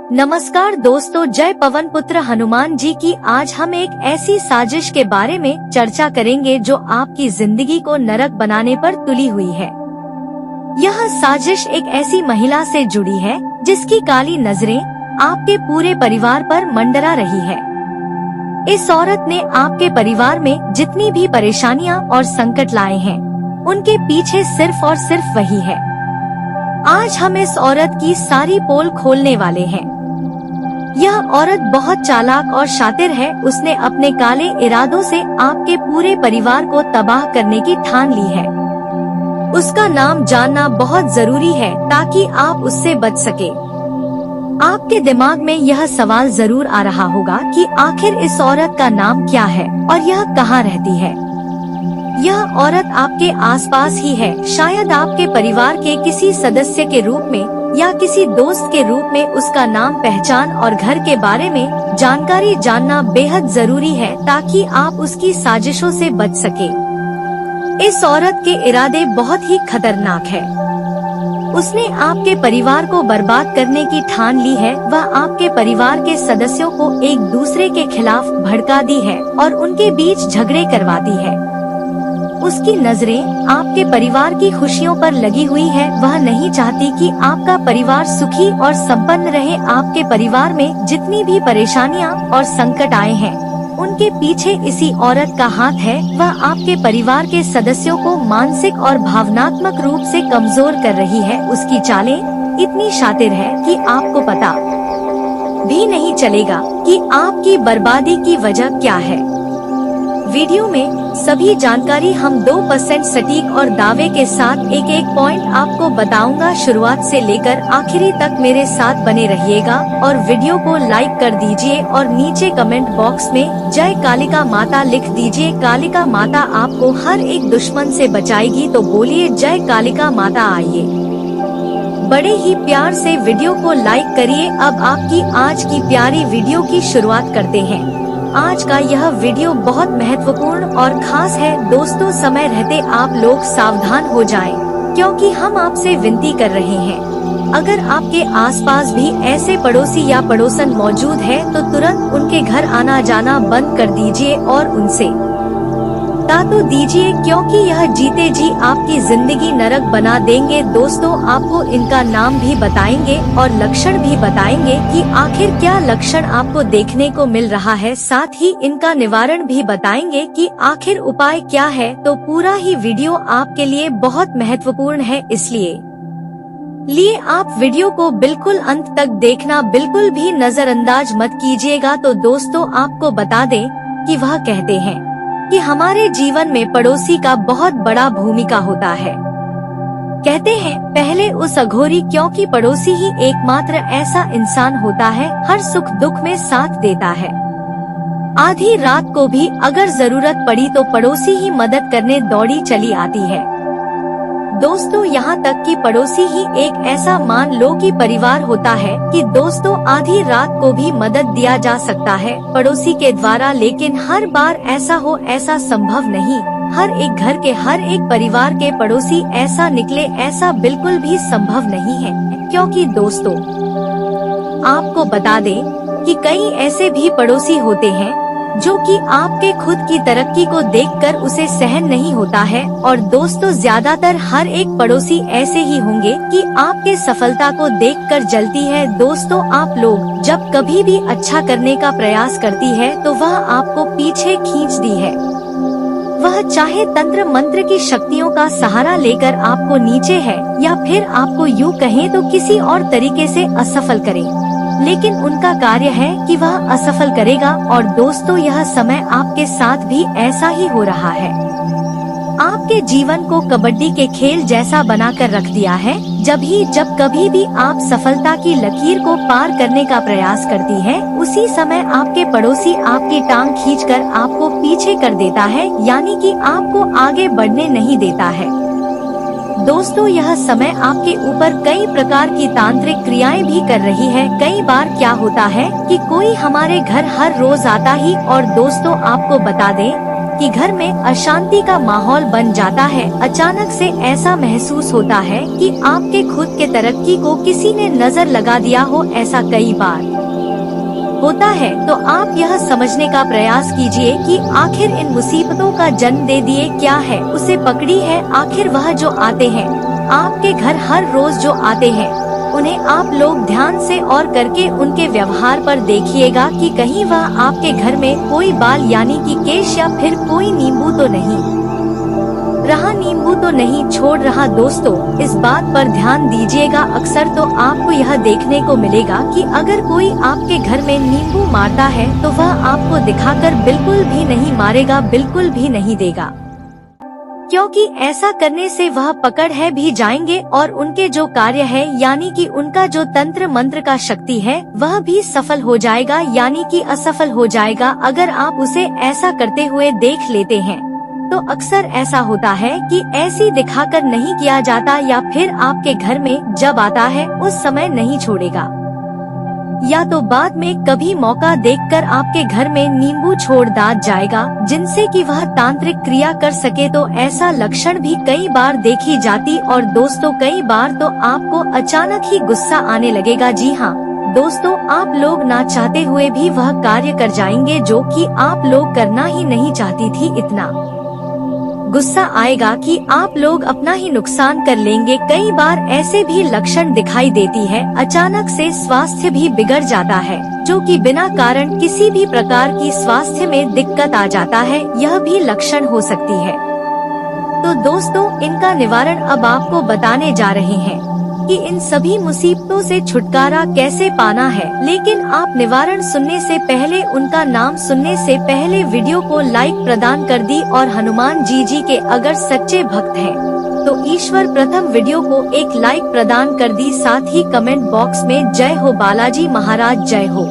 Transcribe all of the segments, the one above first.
नमस्कार दोस्तों, जय पवन पुत्र हनुमान जी की। आज हम एक ऐसी साजिश के बारे में चर्चा करेंगे जो आपकी जिंदगी को नरक बनाने पर तुली हुई है। यह साजिश एक ऐसी महिला से जुड़ी है जिसकी काली नजरें आपके पूरे परिवार पर मंडरा रही है। इस औरत ने आपके परिवार में जितनी भी परेशानियां और संकट लाए हैं, उनके पीछे सिर्फ और सिर्फ वही है। आज हम इस औरत की सारी पोल खोलने वाले हैं। यह औरत बहुत चालाक और शातिर है। उसने अपने काले इरादों से आपके पूरे परिवार को तबाह करने की ठान ली है। उसका नाम जानना बहुत जरूरी है ताकि आप उससे बच सके। आपके दिमाग में यह सवाल जरूर आ रहा होगा कि आखिर इस औरत का नाम क्या है और यह कहाँ रहती है। यह औरत आपके आसपास ही है, शायद आपके परिवार के किसी सदस्य के रूप में या किसी दोस्त के रूप में। उसका नाम, पहचान और घर के बारे में जानकारी जानना बेहद जरूरी है ताकि आप उसकी साजिशों से बच सके। इस औरत के इरादे बहुत ही खतरनाक है। उसने आपके परिवार को बर्बाद करने की ठान ली है। वह आपके परिवार के सदस्यों को एक दूसरे के खिलाफ भड़का दी है और उनके बीच झगड़े करवाती है। उसकी नजरें आपके परिवार की खुशियों पर लगी हुई है। वह नहीं चाहती कि आपका परिवार सुखी और संपन्न रहे। आपके परिवार में जितनी भी परेशानियां और संकट आए हैं, उनके पीछे इसी औरत का हाथ है। वह आपके परिवार के सदस्यों को मानसिक और भावनात्मक रूप से कमजोर कर रही है। उसकी चालें इतनी शातिर है कि आपको पता भी नहीं चलेगा कि आपकी बर्बादी की वजह क्या है। वीडियो में सभी जानकारी हम 2% सटीक और दावे के साथ एक एक पॉइंट आपको बताऊंगा। शुरुआत से लेकर आखिरी तक मेरे साथ बने रहिएगा और वीडियो को लाइक कर दीजिए और नीचे कमेंट बॉक्स में जय कालिका माता लिख दीजिए। कालिका माता आपको हर एक दुश्मन से बचाएगी, तो बोलिए जय कालिका माता। आइए बड़े ही प्यार से वीडियो को लाइक करिए। अब आपकी आज की प्यारी वीडियो की शुरुआत करते हैं। आज का यह वीडियो बहुत महत्वपूर्ण और खास है। दोस्तों, समय रहते आप लोग सावधान हो जाएं, क्योंकि हम आपसे विनती कर रहे हैं। अगर आपके आसपास भी ऐसे पड़ोसी या पड़ोसन मौजूद है तो तुरंत उनके घर आना जाना बंद कर दीजिए और उनसे तातो दीजिए, क्योंकि यह जीते जी आपकी जिंदगी नरक बना देंगे। दोस्तों, आपको इनका नाम भी बताएंगे और लक्षण भी बताएंगे कि आखिर क्या लक्षण आपको देखने को मिल रहा है। साथ ही इनका निवारण भी बताएंगे कि आखिर उपाय क्या है। तो पूरा ही वीडियो आपके लिए बहुत महत्वपूर्ण है, इसलिए आप वीडियो को बिल्कुल अंत तक देखना, बिल्कुल भी नजरअंदाज मत कीजिएगा। तो दोस्तों, आपको बता दें कि वह कहते हैं कि हमारे जीवन में पड़ोसी का बहुत बड़ा भूमिका होता है। कहते हैं पहले उस अघोरी, क्योंकि पड़ोसी ही एकमात्र ऐसा इंसान होता है हर सुख दुख में साथ देता है। आधी रात को भी अगर जरूरत पड़ी तो पड़ोसी ही मदद करने दौड़ी चली आती है। दोस्तों, यहाँ तक कि पड़ोसी ही एक ऐसा मान लो कि परिवार होता है कि दोस्तों आधी रात को भी मदद दिया जा सकता है पड़ोसी के द्वारा। लेकिन हर बार ऐसा हो, ऐसा संभव नहीं। हर एक घर के, हर एक परिवार के पड़ोसी ऐसा निकले, ऐसा बिल्कुल भी संभव नहीं है। क्योंकि दोस्तों, आपको बता दें कि कई ऐसे भी पड़ोसी होते हैं जो कि आपके खुद की तरक्की को देखकर उसे सहन नहीं होता है। और दोस्तों, ज्यादातर हर एक पड़ोसी ऐसे ही होंगे कि आपके सफलता को देखकर जलती है। दोस्तों, आप लोग जब कभी भी अच्छा करने का प्रयास करती है तो वह आपको पीछे खींचती है। वह चाहे तंत्र मंत्र की शक्तियों का सहारा लेकर आपको नीचे है या फिर आपको यूँ कहें तो किसी और तरीके से असफल करे, लेकिन उनका कार्य है कि वह असफल करेगा। और दोस्तों, यह समय आपके साथ भी ऐसा ही हो रहा है। आपके जीवन को कबड्डी के खेल जैसा बनाकर रख दिया है। जब कभी भी आप सफलता की लकीर को पार करने का प्रयास करती है, उसी समय आपके पड़ोसी आपकी टांग खींचकर आपको पीछे कर देता है, यानी कि आपको आगे बढ़ने नहीं देता है। दोस्तों, यह समय आपके ऊपर कई प्रकार की तांत्रिक क्रियाएं भी कर रही है। कई बार क्या होता है कि कोई हमारे घर हर रोज आता ही, और दोस्तों आपको बता दें कि घर में अशांति का माहौल बन जाता है। अचानक से ऐसा महसूस होता है कि आपके खुद के तरक्की को किसी ने नजर लगा दिया हो। ऐसा कई बार होता है तो आप यह समझने का प्रयास कीजिए कि आखिर इन मुसीबतों का जन्म दे दिए क्या है, उसे पकड़ी है। आखिर वह जो आते हैं आपके घर हर रोज जो आते हैं, उन्हें आप लोग ध्यान से और करके उनके व्यवहार पर देखिएगा कि कहीं वह आपके घर में कोई बाल यानी कि केश या फिर कोई नींबू तो नहीं रहा, नींबू तो नहीं छोड़ रहा। दोस्तों इस बात पर ध्यान दीजिएगा। अक्सर तो आपको यह देखने को मिलेगा कि अगर कोई आपके घर में नींबू मारता है तो वह आपको दिखाकर बिल्कुल भी नहीं मारेगा, बिल्कुल भी नहीं देगा, क्योंकि ऐसा करने से वह पकड़ है भी जाएंगे और उनके जो कार्य है यानी कि उनका जो तंत्र मंत्र का शक्ति है वह भी सफल हो जाएगा यानी कि असफल हो जाएगा। अगर आप उसे ऐसा करते हुए देख लेते हैं तो अक्सर ऐसा होता है कि ऐसी दिखाकर नहीं किया जाता या फिर आपके घर में जब आता है उस समय नहीं छोड़ेगा, या तो बाद में कभी मौका देखकर आपके घर में नींबू छोड़ दाद जाएगा जिनसे कि वह तांत्रिक क्रिया कर सके। तो ऐसा लक्षण भी कई बार देखी जाती और दोस्तों कई बार तो आपको अचानक ही गुस्सा आने लगेगा। जी हाँ दोस्तों, आप लोग ना चाहते हुए भी वह कार्य कर जाएंगे जो कि आप लोग करना ही नहीं चाहती थी। इतना गुस्सा आएगा कि आप लोग अपना ही नुकसान कर लेंगे। कई बार ऐसे भी लक्षण दिखाई देती है। अचानक से स्वास्थ्य भी बिगड़ जाता है जो कि बिना कारण किसी भी प्रकार की स्वास्थ्य में दिक्कत आ जाता है, यह भी लक्षण हो सकती है। तो दोस्तों इनका निवारण अब आपको बताने जा रहे हैं कि इन सभी मुसीबतों से छुटकारा कैसे पाना है। लेकिन आप निवारण सुनने से पहले, उनका नाम सुनने से पहले वीडियो को लाइक प्रदान कर दी और हनुमान जी के अगर सच्चे भक्त हैं तो ईश्वर प्रथम वीडियो को एक लाइक प्रदान कर दी। साथ ही कमेंट बॉक्स में जय हो बालाजी महाराज जय हो,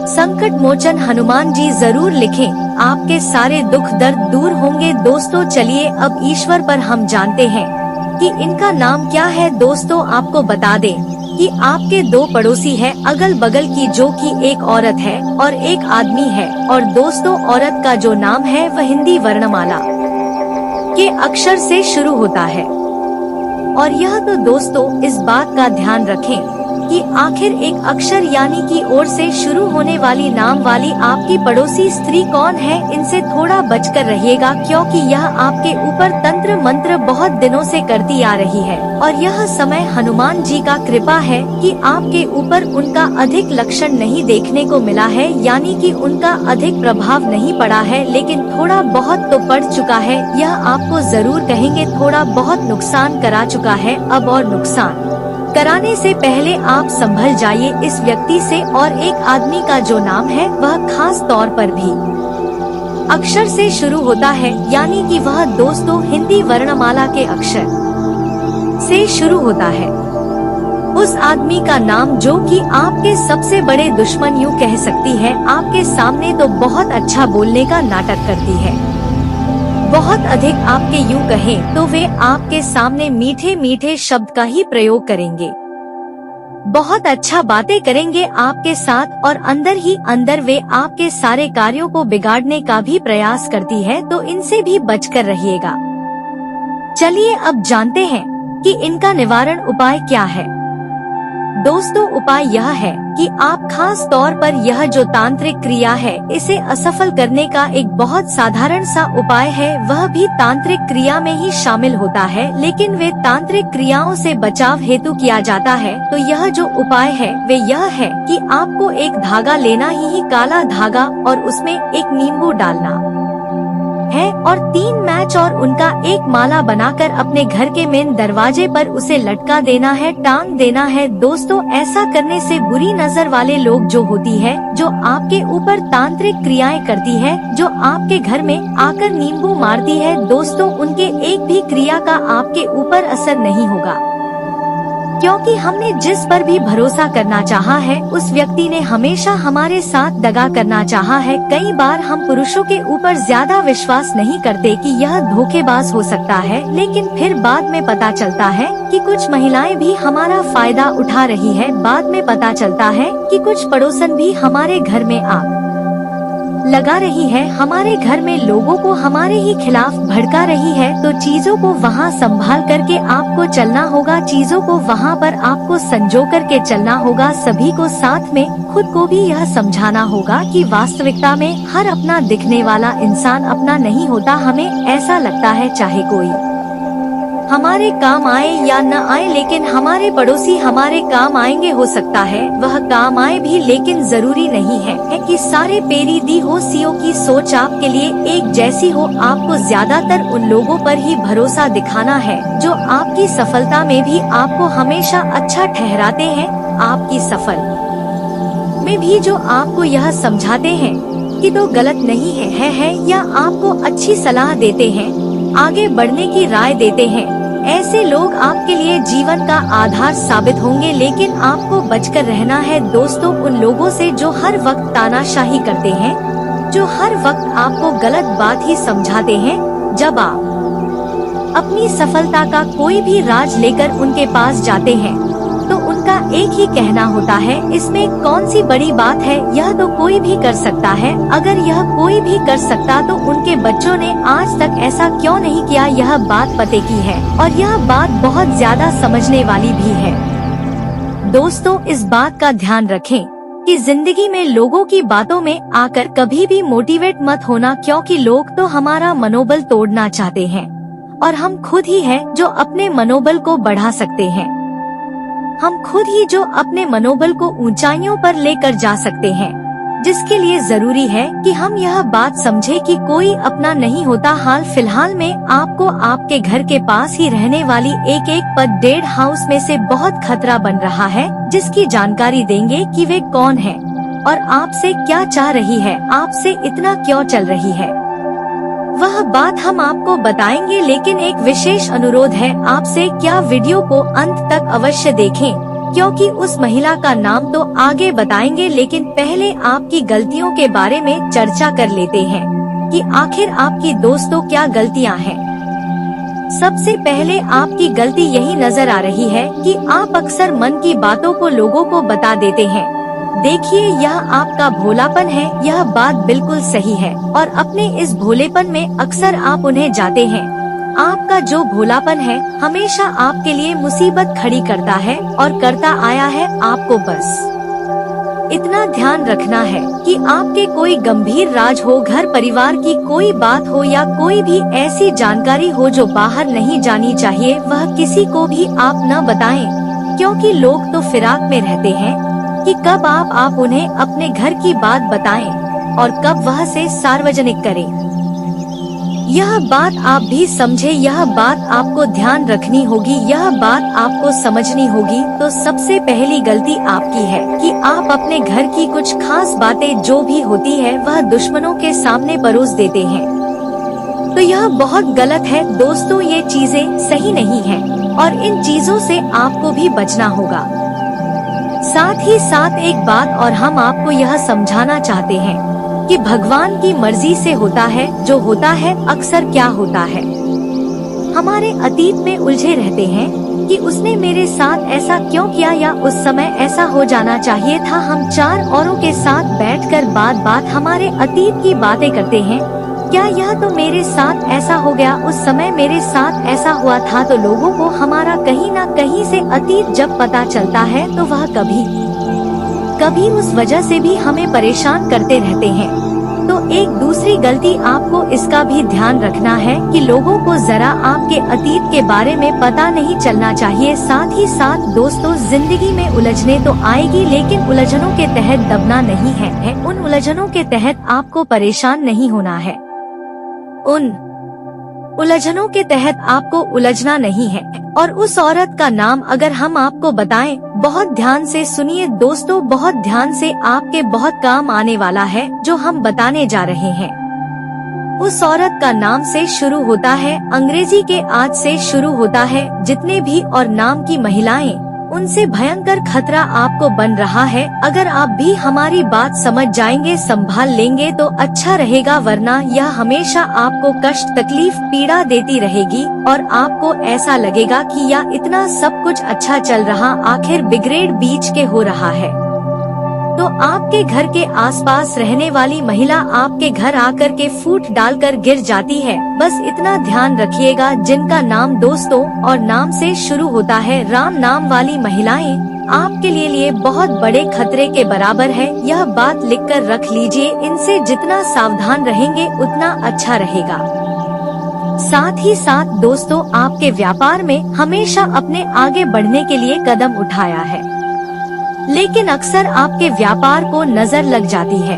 संकट मोचन हनुमान जी जरूर लिखें, आपके सारे दुख दर्द दूर होंगे। दोस्तों चलिए अब ईश्वर पर हम जानते हैं कि इनका नाम क्या है। दोस्तों आपको बता दें कि आपके दो पड़ोसी है अगल बगल की, जो कि एक औरत है और एक आदमी है। और दोस्तों औरत का जो नाम है वह हिंदी वर्णमाला के अक्षर से शुरू होता है। और यह तो दोस्तों इस बात का ध्यान रखें कि आखिर एक अक्षर यानी कि ओर से शुरू होने वाली नाम वाली आपकी पड़ोसी स्त्री कौन है, इनसे थोड़ा बचकर रहिएगा, क्योंकि यह आपके ऊपर तंत्र मंत्र बहुत दिनों से करती आ रही है। और यह समय हनुमान जी का कृपा है कि आपके ऊपर उनका अधिक लक्षण नहीं देखने को मिला है, यानी कि उनका अधिक प्रभाव नहीं पड़ा है, लेकिन थोड़ा बहुत तो पड़ चुका है। यह आपको जरूर कहेंगे थोड़ा बहुत नुकसान करा चुका है। अब और नुकसान कराने से पहले आप संभल जाइए इस व्यक्ति से। और एक आदमी का जो नाम है वह खास तौर पर भी अक्षर से शुरू होता है, यानी कि वह दोस्तों हिंदी वर्णमाला के अक्षर से शुरू होता है। उस आदमी का नाम जो कि आपके सबसे बड़े दुश्मन यूँ कह सकती है, आपके सामने तो बहुत अच्छा बोलने का नाटक करती है, बहुत अधिक आपके यूं कहें तो वे आपके सामने मीठे मीठे शब्द का ही प्रयोग करेंगे, बहुत अच्छा बातें करेंगे आपके साथ और अंदर ही अंदर वे आपके सारे कार्यों को बिगाड़ने का भी प्रयास करती है। तो इनसे भी बचकर रहिएगा। चलिए अब जानते हैं कि इनका निवारण उपाय क्या है। दोस्तों उपाय यह है कि आप खास तौर पर यह जो तांत्रिक क्रिया है इसे असफल करने का एक बहुत साधारण सा उपाय है, वह भी तांत्रिक क्रिया में ही शामिल होता है, लेकिन वे तांत्रिक क्रियाओं से बचाव हेतु किया जाता है। तो यह जो उपाय है वे यह है कि आपको एक धागा लेना ही काला धागा और उसमें एक नींबू डालना है और 3 मैच और उनका एक माला बनाकर अपने घर के मेन दरवाजे पर उसे लटका देना है, टांग देना है। दोस्तों ऐसा करने से बुरी नजर वाले लोग जो होती है, जो आपके ऊपर तांत्रिक क्रियाएं करती है, जो आपके घर में आकर नींबू मारती है, दोस्तों उनके एक भी क्रिया का आपके ऊपर असर नहीं होगा, क्योंकि हमने जिस पर भी भरोसा करना चाहा है उस व्यक्ति ने हमेशा हमारे साथ दगा करना चाहा है। कई बार हम पुरुषों के ऊपर ज्यादा विश्वास नहीं करते कि यह धोखेबाज हो सकता है, लेकिन फिर बाद में पता चलता है कि कुछ महिलाएं भी हमारा फायदा उठा रही है। बाद में पता चलता है कि कुछ पड़ोसन भी हमारे घर में आ लगा रही है, हमारे घर में लोगों को हमारे ही खिलाफ भड़का रही है, तो चीजों को वहाँ संभाल करके आपको चलना होगा, चीजों को वहाँ पर आपको संजो करके चलना होगा। सभी को साथ में खुद को भी यह समझाना होगा कि वास्तविकता में हर अपना दिखने वाला इंसान अपना नहीं होता। हमें ऐसा लगता है चाहे कोई हमारे काम आए या न आए, लेकिन हमारे पड़ोसी हमारे काम आएंगे। हो सकता है वह काम आए भी, लेकिन जरूरी नहीं है कि सारे पेरी दी हो। सीओ की सोच आपके लिए एक जैसी हो। आपको ज्यादातर उन लोगों पर ही भरोसा दिखाना है जो आपकी सफलता में भी आपको हमेशा अच्छा ठहराते हैं, आपकी सफल में भी जो आपको यह समझाते हैं कि तो गलत नहीं है या आपको अच्छी सलाह देते हैं, आगे बढ़ने की राय देते हैं। ऐसे लोग आपके लिए जीवन का आधार साबित होंगे, लेकिन आपको बचकर रहना है दोस्तों उन लोगों से जो हर वक्त तानाशाही करते हैं, जो हर वक्त आपको गलत बात ही समझाते हैं। जब आप अपनी सफलता का कोई भी राज लेकर उनके पास जाते हैं तो उनका एक ही कहना होता है, इसमें कौन सी बड़ी बात है, यह तो कोई भी कर सकता है। अगर यह कोई भी कर सकता तो उनके बच्चों ने आज तक ऐसा क्यों नहीं किया। यह बात पते की है और यह बात बहुत ज्यादा समझने वाली भी है। दोस्तों इस बात का ध्यान रखें कि जिंदगी में लोगों की बातों में आकर कभी भी मोटिवेट मत होना, क्योंकि लोग तो हमारा मनोबल तोड़ना चाहते हैं और हम खुद ही हैं जो अपने मनोबल को बढ़ा सकते हैं। हम खुद ही जो अपने मनोबल को ऊंचाइयों पर लेकर जा सकते हैं, जिसके लिए जरूरी है कि हम यह बात समझे कि कोई अपना नहीं होता। हाल फिलहाल में आपको आपके घर के पास ही रहने वाली एक पर डेढ़ हाउस में से बहुत खतरा बन रहा है, जिसकी जानकारी देंगे कि वे कौन है और आपसे क्या चाह रही है, आपसे इतना क्यों चल रही है, वह बात हम आपको बताएंगे। लेकिन एक विशेष अनुरोध है आपसे, क्या वीडियो को अंत तक अवश्य देखें, क्योंकि उस महिला का नाम तो आगे बताएंगे, लेकिन पहले आपकी गलतियों के बारे में चर्चा कर लेते हैं कि आखिर आपकी दोस्तों क्या गलतियां हैं। सबसे पहले आपकी गलती यही नजर आ रही है कि आप अक्सर मन की बातों को लोगों को बता देते हैं। देखिए यह आपका भोलापन है, यह बात बिल्कुल सही है और अपने इस भोलेपन में अक्सर आप उन्हें जाते हैं। आपका जो भोलापन है हमेशा आपके लिए मुसीबत खड़ी करता है और करता आया है। आपको बस इतना ध्यान रखना है कि आपके कोई गंभीर राज हो, घर परिवार की कोई बात हो या कोई भी ऐसी जानकारी हो जो बाहर नहीं जानी चाहिए, वह किसी को भी आप न बताएं, क्योंकि लोग तो फिराक में रहते हैं कि कब आप उन्हें अपने घर की बात बताएं और कब वह से सार्वजनिक करें। यह बात आप भी समझे, यह बात आपको ध्यान रखनी होगी, यह बात आपको समझनी होगी। तो सबसे पहली गलती आपकी है कि आप अपने घर की कुछ खास बातें जो भी होती है वह दुश्मनों के सामने परोस देते हैं। तो यह बहुत गलत है दोस्तों, ये चीजें सही नहीं है और इन चीजों से आपको भी बचना होगा। साथ ही साथ एक बात और हम आपको यह समझाना चाहते हैं कि भगवान की मर्जी से होता है जो होता है। अक्सर क्या होता है, हमारे अतीत में उलझे रहते हैं कि उसने मेरे साथ ऐसा क्यों किया या उस समय ऐसा हो जाना चाहिए था। हम चार औरों के साथ बैठकर बात हमारे अतीत की बातें करते हैं, क्या यह तो मेरे साथ ऐसा हो गया, उस समय मेरे साथ ऐसा हुआ था। तो लोगों को हमारा कहीं ना कहीं से अतीत जब पता चलता है तो वह कभी उस वजह से भी हमें परेशान करते रहते हैं। तो एक दूसरी गलती आपको इसका भी ध्यान रखना है कि लोगों को जरा आपके अतीत के बारे में पता नहीं चलना चाहिए। साथ ही साथ दोस्तों जिंदगी में उलझने तो आएगी, लेकिन उलझनों के तहत दबना नहीं है। उन उलझनों के तहत आपको परेशान नहीं होना है, उन उलझनों के तहत आपको उलझना नहीं है। और उस औरत का नाम अगर हम आपको बताएं, बहुत ध्यान से सुनिए दोस्तों, बहुत ध्यान से, आपके बहुत काम आने वाला है जो हम बताने जा रहे हैं। उस औरत का नाम से शुरू होता है, अंग्रेजी के आज से शुरू होता है। जितने भी और नाम की महिलाएं, उनसे भयंकर खतरा आपको बन रहा है। अगर आप भी हमारी बात समझ जाएंगे, संभाल लेंगे तो अच्छा रहेगा, वरना यह हमेशा आपको कष्ट, तकलीफ, पीड़ा देती रहेगी और आपको ऐसा लगेगा कि यह इतना सब कुछ अच्छा चल रहा आखिर बिगड़ेड़ बीच के हो रहा है। तो आपके घर के आसपास रहने वाली महिला आपके घर आकर के फूट डालकर गिर जाती है। बस इतना ध्यान रखिएगा, जिनका नाम दोस्तों और नाम से शुरू होता है राम नाम वाली महिलाएं आपके लिए बहुत बड़े खतरे के बराबर है। यह बात लिखकर रख लीजिए, इनसे जितना सावधान रहेंगे उतना अच्छा रहेगा। साथ ही साथ दोस्तों, आपके व्यापार में हमेशा अपने आगे बढ़ने के लिए कदम उठाया है, लेकिन अक्सर आपके व्यापार को नजर लग जाती है।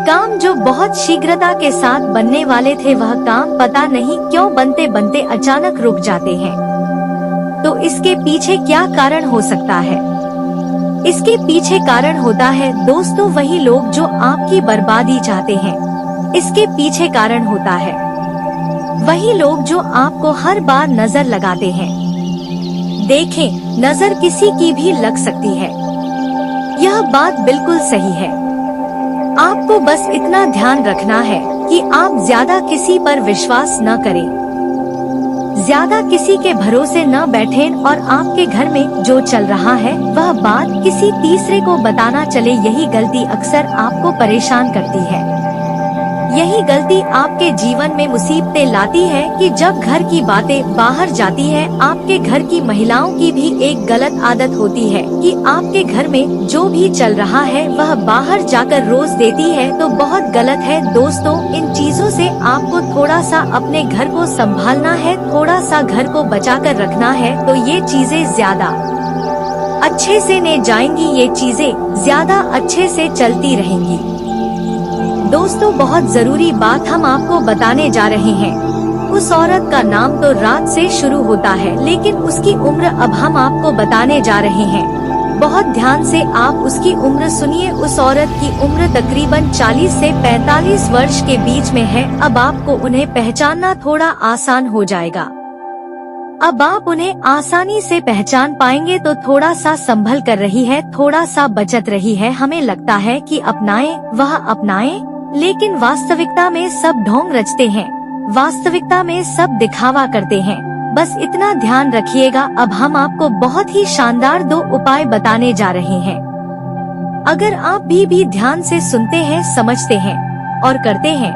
काम जो बहुत शीघ्रता के साथ बनने वाले थे, वह काम पता नहीं क्यों बनते बनते अचानक रुक जाते हैं। तो इसके पीछे क्या कारण हो सकता है? इसके पीछे कारण होता है दोस्तों, वही लोग जो आपकी बर्बादी चाहते हैं। इसके पीछे कारण होता है वही लोग जो आपको हर बार नजर लगाते हैं। देखें, नजर किसी की भी लग सकती है, यह बात बिल्कुल सही है। आपको बस इतना ध्यान रखना है कि आप ज्यादा किसी पर विश्वास न करें, ज्यादा किसी के भरोसे न बैठें और आपके घर में जो चल रहा है वह बात किसी तीसरे को बताना चले। यही गलती अक्सर आपको परेशान करती है। यही गलती आपके जीवन में मुसीबतें लाती है कि जब घर की बातें बाहर जाती है। आपके घर की महिलाओं की भी एक गलत आदत होती है कि आपके घर में जो भी चल रहा है वह बाहर जाकर रोज देती है, तो बहुत गलत है दोस्तों। इन चीजों से आपको थोड़ा सा अपने घर को संभालना है, थोड़ा सा घर को बचाकर रखना है, तो ये चीजें ज्यादा अच्छे से नहीं जाएंगी, ये चीजें ज्यादा अच्छे से चलती रहेंगी। दोस्तों, बहुत जरूरी बात हम आपको बताने जा रहे हैं। उस औरत का नाम तो रात से शुरू होता है, लेकिन उसकी उम्र अब हम आपको बताने जा रहे हैं। बहुत ध्यान से आप उसकी उम्र सुनिए। उस औरत की उम्र तकरीबन 40 से 45 वर्ष के बीच में है। अब आपको उन्हें पहचानना थोड़ा आसान हो जाएगा। अब आप उन्हें आसानी से पहचान पाएंगे। तो थोड़ा सा संभल कर रही है, थोड़ा सा बचत रही है। हमें लगता है कि अपनाएं, वह अपनाएं, लेकिन वास्तविकता में सब ढोंग रचते हैं, वास्तविकता में सब दिखावा करते हैं। बस इतना ध्यान रखिएगा। अब हम आपको बहुत ही शानदार 2 उपाय बताने जा रहे हैं। अगर आप भी ध्यान से सुनते हैं, समझते हैं और करते हैं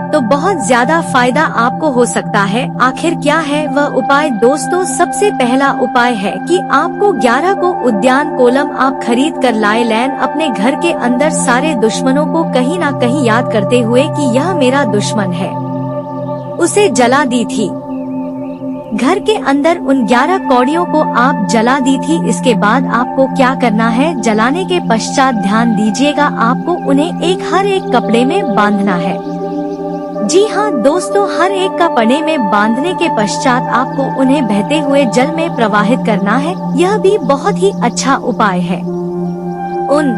तो बहुत ज्यादा फायदा आपको हो सकता है। आखिर क्या है वह उपाय दोस्तों? सबसे पहला उपाय है कि आपको 11 को उद्यान कोलम आप खरीद कर लाए। लैन अपने घर के अंदर सारे दुश्मनों को कहीं ना कहीं याद करते हुए कि यह मेरा दुश्मन है, उसे जला दी थी। घर के अंदर उन 11 कौड़ियों को आप जला दी थी। इसके बाद आपको क्या करना है? जलाने के पश्चात ध्यान दीजिएगा, आपको उन्हें हर एक कपड़े में बांधना है। जी हाँ दोस्तों, हर एक कपड़े में बांधने के पश्चात आपको उन्हें बहते हुए जल में प्रवाहित करना है। यह भी बहुत ही अच्छा उपाय है। उन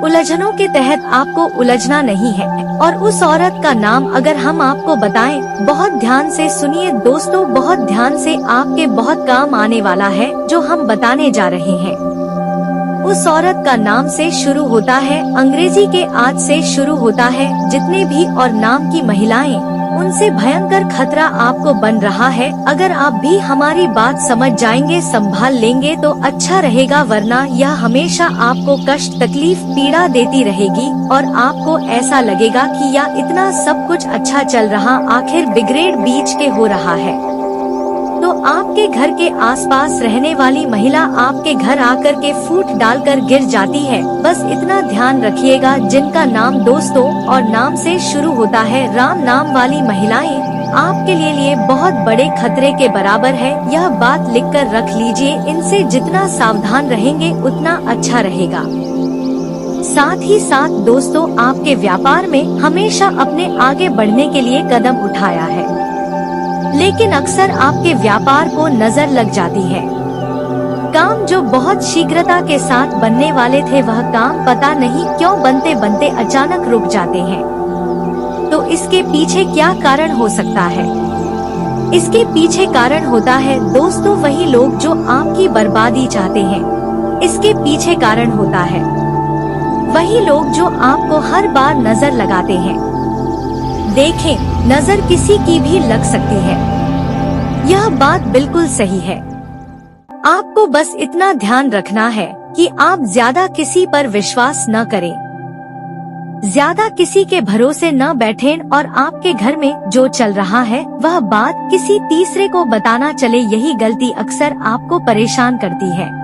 उलझनों के तहत आपको उलझना नहीं है। और उस औरत का नाम अगर हम आपको बताएं, बहुत ध्यान से सुनिए दोस्तों, बहुत ध्यान से, आपके बहुत काम आने वाला है जो हम बताने जा रहे हैं। उस औरत का नाम से शुरू होता है, अंग्रेजी के आज से शुरू होता है। जितने भी और नाम की महिलाएं, उनसे भयंकर खतरा आपको बन रहा है। अगर आप भी हमारी बात समझ जाएंगे, संभाल लेंगे तो अच्छा रहेगा, वरना यह हमेशा आपको कष्ट, तकलीफ, पीड़ा देती रहेगी और आपको ऐसा लगेगा कि यह इतना सब कुछ अच्छा चल रहा आखिर बिगड़ेड़ बीच के हो रहा है। तो आपके घर के आसपास रहने वाली महिला आपके घर आकर के फूट डालकर गिर जाती है। बस इतना ध्यान रखिएगा, जिनका नाम दोस्तों और नाम से शुरू होता है राम नाम वाली महिलाएं आपके लिए बहुत बड़े खतरे के बराबर है। यह बात लिखकर रख लीजिए, इनसे जितना सावधान रहेंगे उतना अच्छा रहेगा। साथ ही साथ दोस्तों, आपके व्यापार में हमेशा अपने आगे बढ़ने के लिए कदम उठाया है, लेकिन अक्सर आपके व्यापार को नजर लग जाती है। काम जो बहुत शीघ्रता के साथ बनने वाले थे, वह काम पता नहीं क्यों बनते बनते अचानक रुक जाते हैं। तो इसके पीछे क्या कारण हो सकता है? इसके पीछे कारण होता है दोस्तों, वही लोग जो आपकी बर्बादी चाहते हैं। इसके पीछे कारण होता है वही लोग जो आपको हर बार नजर लगाते हैं। देखें, नजर किसी की भी लग सकती है, यह बात बिल्कुल सही है। आपको बस इतना ध्यान रखना है कि आप ज्यादा किसी पर विश्वास न करें, ज्यादा किसी के भरोसे न बैठें और आपके घर में जो चल रहा है वह बात किसी तीसरे को बताना चले। यही गलती अक्सर आपको परेशान करती है।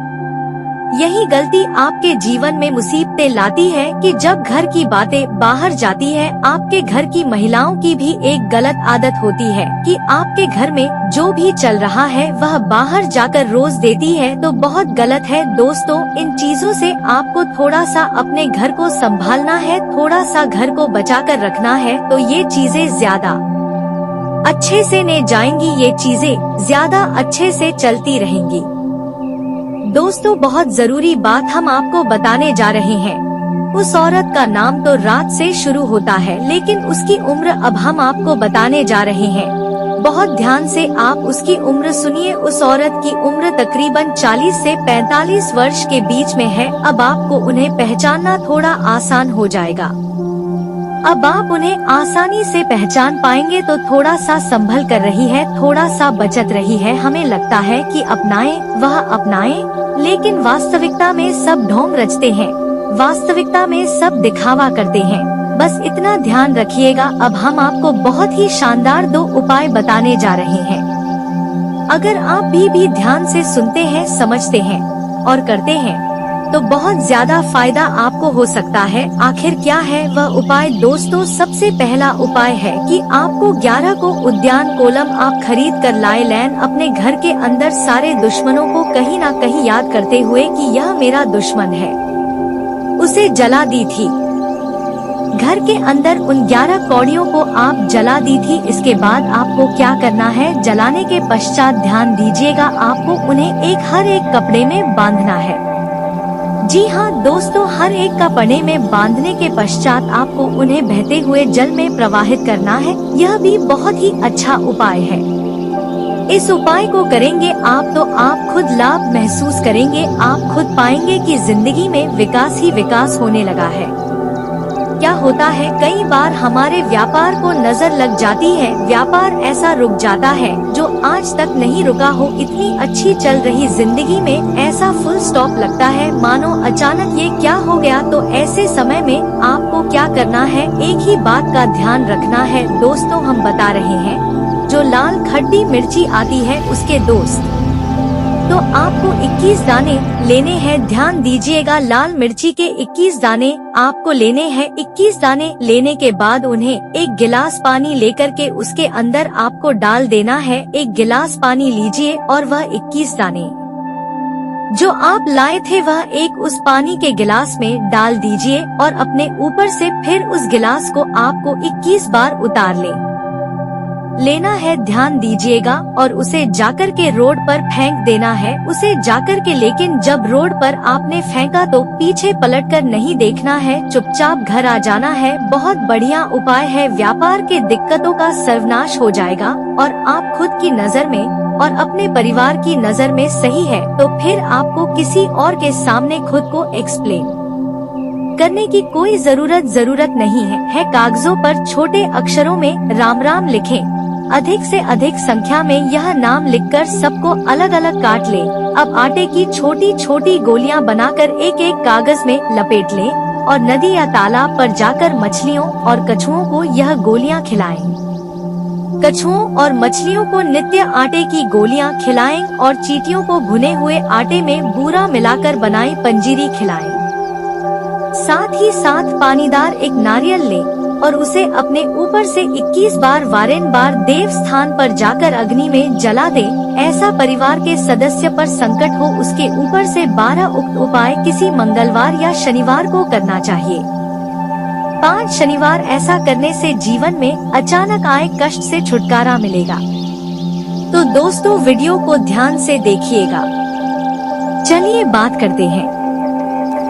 यही गलती आपके जीवन में मुसीबतें लाती है कि जब घर की बातें बाहर जाती है। आपके घर की महिलाओं की भी एक गलत आदत होती है कि आपके घर में जो भी चल रहा है वह बाहर जाकर रोज देती है, तो बहुत गलत है दोस्तों। इन चीजों से आपको थोड़ा सा अपने घर को संभालना है, थोड़ा सा घर को बचा कर रखना है, तो ये चीजें ज्यादा अच्छे से नहीं जाएंगी, ये चीजें ज्यादा अच्छे से चलती रहेंगी। दोस्तों, बहुत जरूरी बात हम आपको बताने जा रहे हैं। उस औरत का नाम तो रात से शुरू होता है, लेकिन उसकी उम्र अब हम आपको बताने जा रहे हैं। बहुत ध्यान से आप उसकी उम्र सुनिए। उस औरत की उम्र तकरीबन 40 से 45 वर्ष के बीच में है। अब आपको उन्हें पहचानना थोड़ा आसान हो जाएगा। अब आप उन्हें आसानी से पहचान पाएंगे। तो थोड़ा सा संभल कर रही है, थोड़ा सा बचत रही है। हमें लगता है कि अपनाएं, वह अपनाएं, लेकिन वास्तविकता में सब ढोंग रचते हैं, वास्तविकता में सब दिखावा करते हैं। बस इतना ध्यान रखिएगा। अब हम आपको बहुत ही शानदार 2 उपाय बताने जा रहे हैं। अगर आप भी ध्यान से सुनते हैं, समझते हैं और करते हैं तो बहुत ज्यादा फायदा आपको हो सकता है। आखिर क्या है वह उपाय दोस्तों? सबसे पहला उपाय है कि आपको 11 को उद्यान कोलम आप खरीद कर लाएं। अपने घर के अंदर सारे दुश्मनों को कहीं ना कहीं याद करते हुए कि यह मेरा दुश्मन है, उसे जला दी थी। घर के अंदर उन 11 कौड़ियों को आप जला दी थी। इसके बाद आपको क्या करना है? जलाने के पश्चात ध्यान दीजिएगा, आपको उन्हें हर एक कपड़े में बांधना है। जी हाँ दोस्तों, हर एक कपड़े में बांधने के पश्चात आपको उन्हें बहते हुए जल में प्रवाहित करना है। यह भी बहुत ही अच्छा उपाय है। इस उपाय को करेंगे आप तो आप खुद लाभ महसूस करेंगे। आप खुद पाएंगे कि जिंदगी में विकास ही विकास होने लगा है। क्या होता है, कई बार हमारे व्यापार को नजर लग जाती है, व्यापार ऐसा रुक जाता है जो आज तक नहीं रुका हो। इतनी अच्छी चल रही जिंदगी में ऐसा फुल स्टॉप लगता है, मानो अचानक ये क्या हो गया। तो ऐसे समय में आपको क्या करना है? एक ही बात का ध्यान रखना है दोस्तों। हम बता रहे हैं, जो लाल खट्टी मिर्ची आती है उसके दोस्त, तो आपको 21 दाने लेने हैं। ध्यान दीजिएगा, लाल मिर्ची के 21 दाने आपको लेने हैं। 21 दाने लेने के बाद उन्हें 1 गिलास पानी लेकर के उसके अंदर आपको डाल देना है। 1 गिलास पानी लीजिए और वह 21 दाने जो आप लाए थे वह उस पानी के गिलास में डाल दीजिए और अपने ऊपर से फिर उस गिलास को आपको 21 बार उतार लेना है। ध्यान दीजिएगा और उसे जाकर के रोड पर फेंक देना है। उसे जाकर के, लेकिन जब रोड पर आपने फेंका तो पीछे पलटकर नहीं देखना है, चुपचाप घर आ जाना है। बहुत बढ़िया उपाय है। व्यापार के दिक्कतों का सर्वनाश हो जाएगा और आप खुद की नजर में और अपने परिवार की नजर में सही है, तो फिर आपको किसी और के सामने खुद को एक्सप्लेन करने की कोई जरूरत नहीं है। कागजों पर छोटे अक्षरों में राम राम लिखें। अधिक से अधिक संख्या में यह नाम लिखकर सबको अलग अलग काट लें। अब आटे की छोटी छोटी गोलियां बनाकर एक कागज में लपेट लें और नदी या तालाब पर जाकर मछलियों और कछुओं को यह गोलियां खिलाएं। कछुओं और मछलियों को नित्य आटे की गोलियां खिलाएं और चींटियों को भुने हुए आटे में बूरा मिलाकर बनाई पंजीरी खिलाएं। साथ ही साथ पानीदार 1 नारियल लें और उसे अपने ऊपर से 21 बार वारंवार देव स्थान पर जाकर अग्नि में जला दें। ऐसा परिवार के सदस्य पर संकट हो उसके ऊपर से 12 उक्त उपाय किसी मंगलवार या शनिवार को करना चाहिए। 5 शनिवार ऐसा करने से जीवन में अचानक आए कष्ट से छुटकारा मिलेगा। तो दोस्तों, वीडियो को ध्यान से देखिएगा। चलिए बात करते हैं।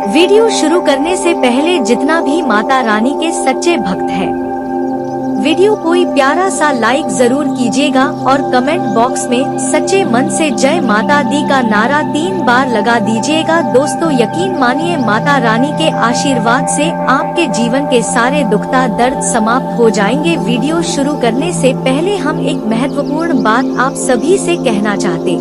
वीडियो शुरू करने से पहले जितना भी माता रानी के सच्चे भक्त हैं, वीडियो कोई प्यारा सा लाइक जरूर कीजिएगा और कमेंट बॉक्स में सच्चे मन से जय माता दी का नारा 3 बार लगा दीजिएगा। दोस्तों, यकीन मानिए माता रानी के आशीर्वाद से आपके जीवन के सारे दुखता दर्द समाप्त हो जाएंगे। वीडियो शुरू करने से पहले हम एक महत्वपूर्ण बात आप सभी से कहना चाहते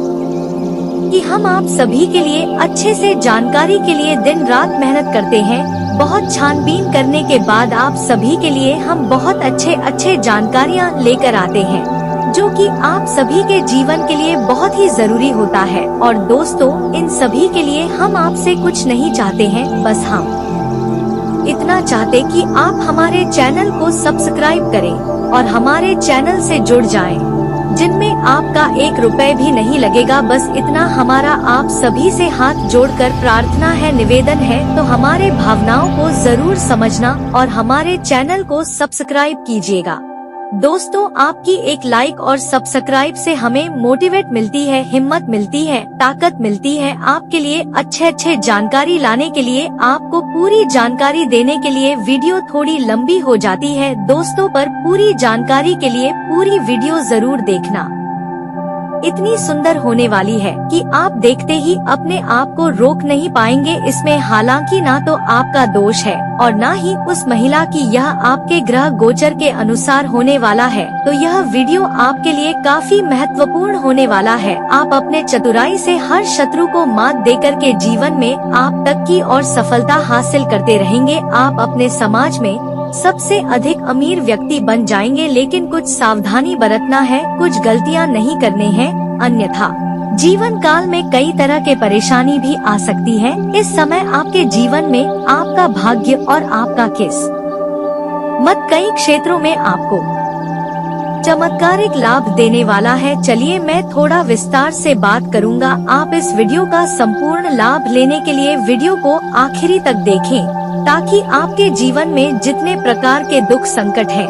कि हम आप सभी के लिए अच्छे से जानकारी के लिए दिन रात मेहनत करते हैं। बहुत छानबीन करने के बाद आप सभी के लिए हम बहुत अच्छे जानकारियाँ लेकर आते हैं, जो कि आप सभी के जीवन के लिए बहुत ही जरूरी होता है। और दोस्तों, इन सभी के लिए हम आपसे कुछ नहीं चाहते हैं, बस हम इतना चाहते कि आप हमारे चैनल को सब्सक्राइब करें और हमारे चैनल से जुड़ जाएं, जिनमें आपका 1 रुपए भी नहीं लगेगा। बस इतना हमारा आप सभी से हाथ जोड़कर प्रार्थना है, निवेदन है। तो हमारे भावनाओं को जरूर समझना और हमारे चैनल को सब्सक्राइब कीजिएगा। दोस्तों, आपकी एक लाइक और सब्सक्राइब से हमें मोटिवेट मिलती है, हिम्मत मिलती है, ताकत मिलती है आपके लिए अच्छे जानकारी लाने के लिए, आपको पूरी जानकारी देने के लिए। वीडियो थोड़ी लंबी हो जाती है दोस्तों, पर पूरी जानकारी के लिए पूरी वीडियो जरूर देखना। इतनी सुंदर होने वाली है कि आप देखते ही अपने आप को रोक नहीं पाएंगे इसमें। हालांकि ना तो आपका दोष है और ना ही उस महिला की, यह आपके ग्रह गोचर के अनुसार होने वाला है। तो यह वीडियो आपके लिए काफी महत्वपूर्ण होने वाला है। आप अपने चतुराई से हर शत्रु को मात देकर के जीवन में आप तक की और सफलता हासिल करते रहेंगे। आप अपने समाज में सबसे अधिक अमीर व्यक्ति बन जाएंगे, लेकिन कुछ सावधानी बरतना है, कुछ गलतियां नहीं करने हैं, अन्यथा जीवन काल में कई तरह के परेशानी भी आ सकती है। इस समय आपके जीवन में आपका भाग्य और आपका किस्मत कई क्षेत्रों में आपको चमत्कारिक लाभ देने वाला है। चलिए मैं थोड़ा विस्तार से बात करूंगा। आप इस वीडियो का संपूर्ण लाभ लेने के लिए वीडियो को आखिरी तक देखें, ताकि आपके जीवन में जितने प्रकार के दुख संकट हैं,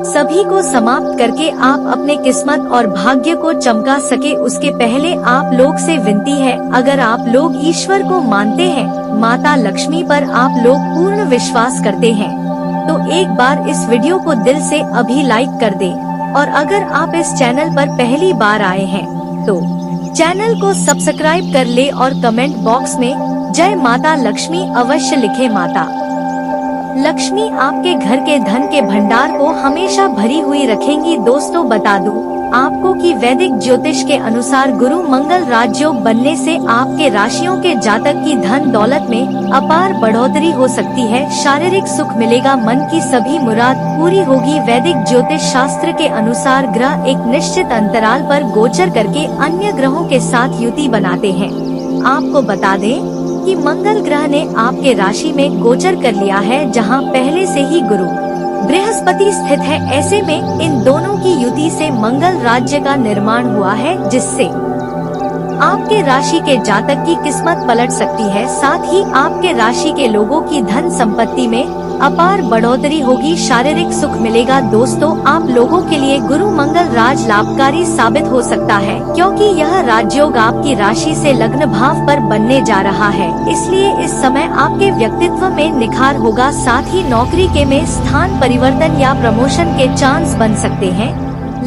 सभी को समाप्त करके आप अपने किस्मत और भाग्य को चमका सके। उसके पहले आप लोग से विनती है, अगर आप लोग ईश्वर को मानते हैं, माता लक्ष्मी पर आप लोग पूर्ण विश्वास करते हैं, तो एक बार इस वीडियो को दिल से अभी लाइक कर दें। और अगर आप इस चैनल पर पहली बार आए हैं तो चैनल को सब्सक्राइब कर ले और कमेंट बॉक्स में जय माता लक्ष्मी अवश्य लिखे। माता लक्ष्मी आपके घर के धन के भंडार को हमेशा भरी हुई रखेंगी। दोस्तों, बता दूं आपको कि वैदिक ज्योतिष के अनुसार गुरु मंगल राजयोग बनने से आपके राशियों के जातक की धन दौलत में अपार बढ़ोतरी हो सकती है, शारीरिक सुख मिलेगा, मन की सभी मुराद पूरी होगी। वैदिक ज्योतिष शास्त्र के अनुसार ग्रह एक निश्चित अंतराल पर गोचर करके अन्य ग्रहों के साथ युति बनाते हैं। आपको बता दें कि मंगल ग्रह ने आपके राशि में गोचर कर लिया है, जहां पहले से ही गुरु बृहस्पति स्थित है। ऐसे में इन दोनों की युति से मंगल राज्य का निर्माण हुआ है, जिससे आपके राशि के जातक की किस्मत पलट सकती है। साथ ही आपके राशि के लोगों की धन संपत्ति में अपार बढ़ोतरी होगी, शारीरिक सुख मिलेगा। दोस्तों, आप लोगों के लिए गुरु मंगल राज लाभकारी साबित हो सकता है, क्योंकि यह राजयोग आपकी राशि से लग्न भाव पर बनने जा रहा है। इसलिए इस समय आपके व्यक्तित्व में निखार होगा। साथ ही नौकरी के में स्थान परिवर्तन या प्रमोशन के चांस बन सकते हैं।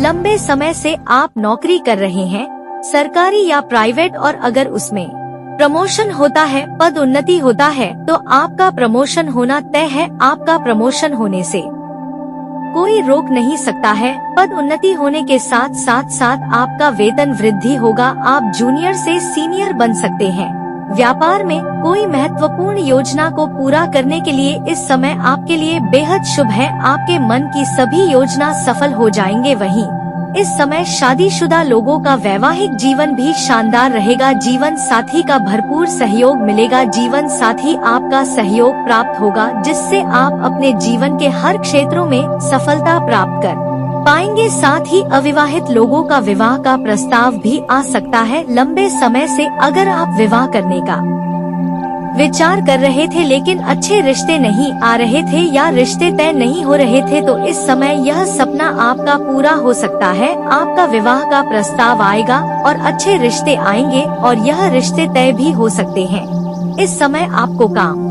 लंबे समय से आप नौकरी कर रहे हैं, सरकारी या प्राइवेट, और अगर उसमें प्रमोशन होता है, पद उन्नति होता है, तो आपका प्रमोशन होना तय है। आपका प्रमोशन होने से कोई रोक नहीं सकता है। पद उन्नति होने के साथ साथ आपका वेतन वृद्धि होगा। आप जूनियर से सीनियर बन सकते हैं। व्यापार में कोई महत्वपूर्ण योजना को पूरा करने के लिए इस समय आपके लिए बेहद शुभ है। आपके मन की सभी योजना सफल हो जाएंगे। वहीं इस समय शादीशुदा लोगों का वैवाहिक जीवन भी शानदार रहेगा। जीवन साथी का भरपूर सहयोग मिलेगा। जीवन साथी आपका सहयोग प्राप्त होगा, जिससे आप अपने जीवन के हर क्षेत्रों में सफलता प्राप्त कर पाएंगे। साथ ही अविवाहित लोगों का विवाह का प्रस्ताव भी आ सकता है। लंबे समय से अगर आप विवाह करने का विचार कर रहे थे, लेकिन अच्छे रिश्ते नहीं आ रहे थे या रिश्ते तय नहीं हो रहे थे, तो इस समय यह सपना आपका पूरा हो सकता है। आपका विवाह का प्रस्ताव आएगा और अच्छे रिश्ते आएंगे और यह रिश्ते तय भी हो सकते हैं। इस समय आपको काम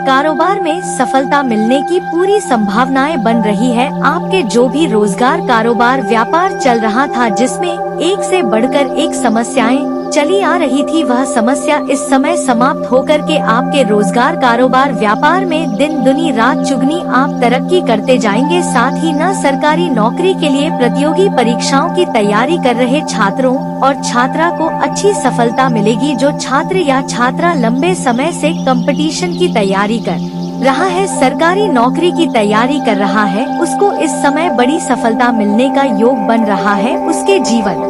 कारोबार में सफलता मिलने की पूरी संभावनाएं बन रही है। आपके जो भी रोजगार, कारोबार, व्यापार चल रहा था, जिसमें एक से बढ़कर एक समस्याएं चली आ रही थी वह समस्या इस समय समाप्त होकर के आपके रोजगार, कारोबार, व्यापार में दिन दुनी रात चुगनी आप तरक्की करते जाएंगे। साथ ही न सरकारी नौकरी के लिए प्रतियोगी परीक्षाओं की तैयारी कर रहे छात्रों और छात्रा को अच्छी सफलता मिलेगी। जो छात्र या छात्रा लंबे समय से कंपटीशन की तैयारी कर रहा है, सरकारी नौकरी की तैयारी कर रहा है, उसको इस समय बड़ी सफलता मिलने का योग बन रहा है। उसके जीवन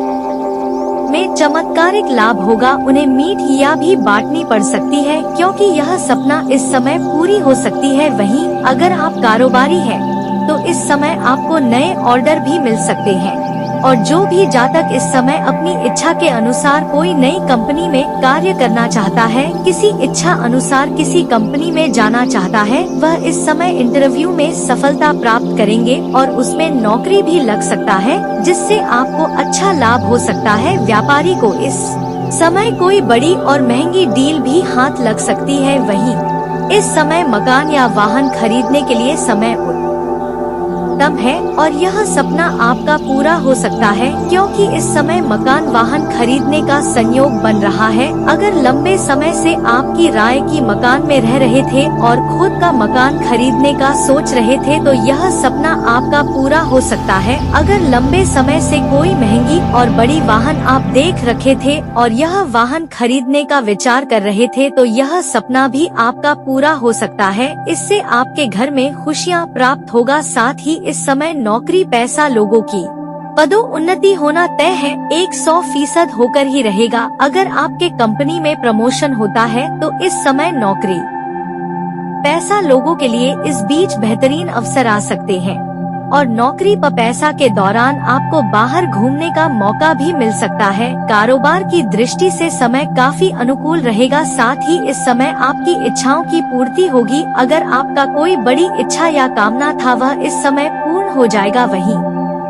में चमत्कारिक लाभ होगा। उन्हें मीठियाँ भी बांटनी पड़ सकती है क्योंकि यह सपना इस समय पूरी हो सकती है। वहीं अगर आप कारोबारी हैं तो इस समय आपको नए ऑर्डर भी मिल सकते हैं। और जो भी जातक इस समय अपनी इच्छा के अनुसार कोई नई कंपनी में कार्य करना चाहता है, किसी इच्छा अनुसार किसी कंपनी में जाना चाहता है, वह इस समय इंटरव्यू में सफलता प्राप्त करेंगे और उसमें नौकरी भी लग सकता है, जिससे आपको अच्छा लाभ हो सकता है। व्यापारी को इस समय कोई बड़ी और महंगी डील भी हाथ लग सकती है। वहीं इस समय मकान या वाहन खरीदने के लिए समय उत्तम है और यह सपना आपका पूरा हो सकता है क्योंकि इस समय मकान वाहन खरीदने का संयोग बन रहा है। अगर लंबे समय से आपकी राय की मकान में रह रहे थे और खुद का मकान खरीदने का सोच रहे थे तो यह सपना आपका पूरा हो सकता है। अगर लंबे समय से कोई महंगी और बड़ी वाहन आप देख रखे थे और यह वाहन खरीदने का विचार कर रहे थे तो यह सपना भी आपका पूरा हो सकता है। इससे आपके घर में खुशियाँ प्राप्त होगा। साथ ही इस समय नौकरी, पैसा, लोगों की पदोन्नति होना तय है, 100% होकर ही रहेगा। अगर आपके कंपनी में प्रमोशन होता है तो इस समय नौकरी, पैसा, लोगों के लिए इस बीच बेहतरीन अवसर आ सकते हैं और नौकरी व पैसा के दौरान आपको बाहर घूमने का मौका भी मिल सकता है। कारोबार की दृष्टि से समय काफी अनुकूल रहेगा। साथ ही इस समय आपकी इच्छाओं की पूर्ति होगी। अगर आपका कोई बड़ी इच्छा या कामना था वह इस समय पूर्ण हो जाएगा। वहीं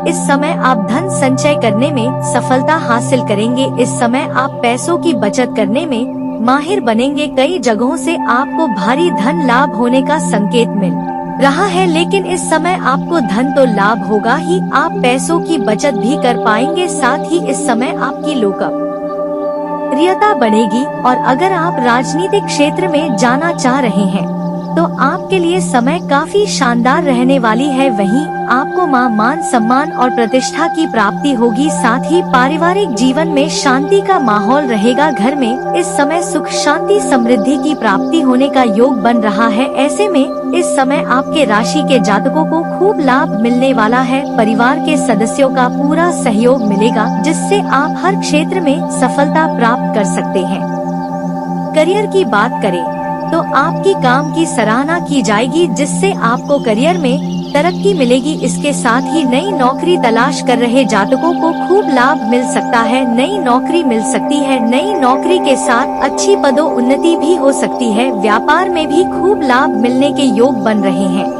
इस समय आप धन संचय करने में सफलता हासिल करेंगे। इस समय आप पैसों की बचत करने में माहिर बनेंगे। कई जगहों से आपको भारी धन लाभ होने का संकेत मिल रहा है, लेकिन इस समय आपको धन तो लाभ होगा ही, आप पैसों की बचत भी कर पाएंगे। साथ ही इस समय आपकी लोकप्रियता बढ़ेगी और अगर आप राजनीतिक क्षेत्र में जाना चाह रहे हैं तो आपके लिए समय काफी शानदार रहने वाली है। वहीं आपको मान सम्मान और प्रतिष्ठा की प्राप्ति होगी। साथ ही पारिवारिक जीवन में शांति का माहौल रहेगा। घर में इस समय सुख, शांति, समृद्धि की प्राप्ति होने का योग बन रहा है। ऐसे में इस समय आपके राशि के जातकों को खूब लाभ मिलने वाला है। परिवार के सदस्यों का पूरा सहयोग मिलेगा जिससे आप हर क्षेत्र में सफलता प्राप्त कर सकते हैं। करियर की बात करें तो आपकी काम की सराहना की जाएगी जिससे आपको करियर में तरक्की मिलेगी। इसके साथ ही नई नौकरी तलाश कर रहे जातकों को खूब लाभ मिल सकता है, नई नौकरी मिल सकती है। नई नौकरी के साथ अच्छी पदोन्नति भी हो सकती है। व्यापार में भी खूब लाभ मिलने के योग बन रहे हैं।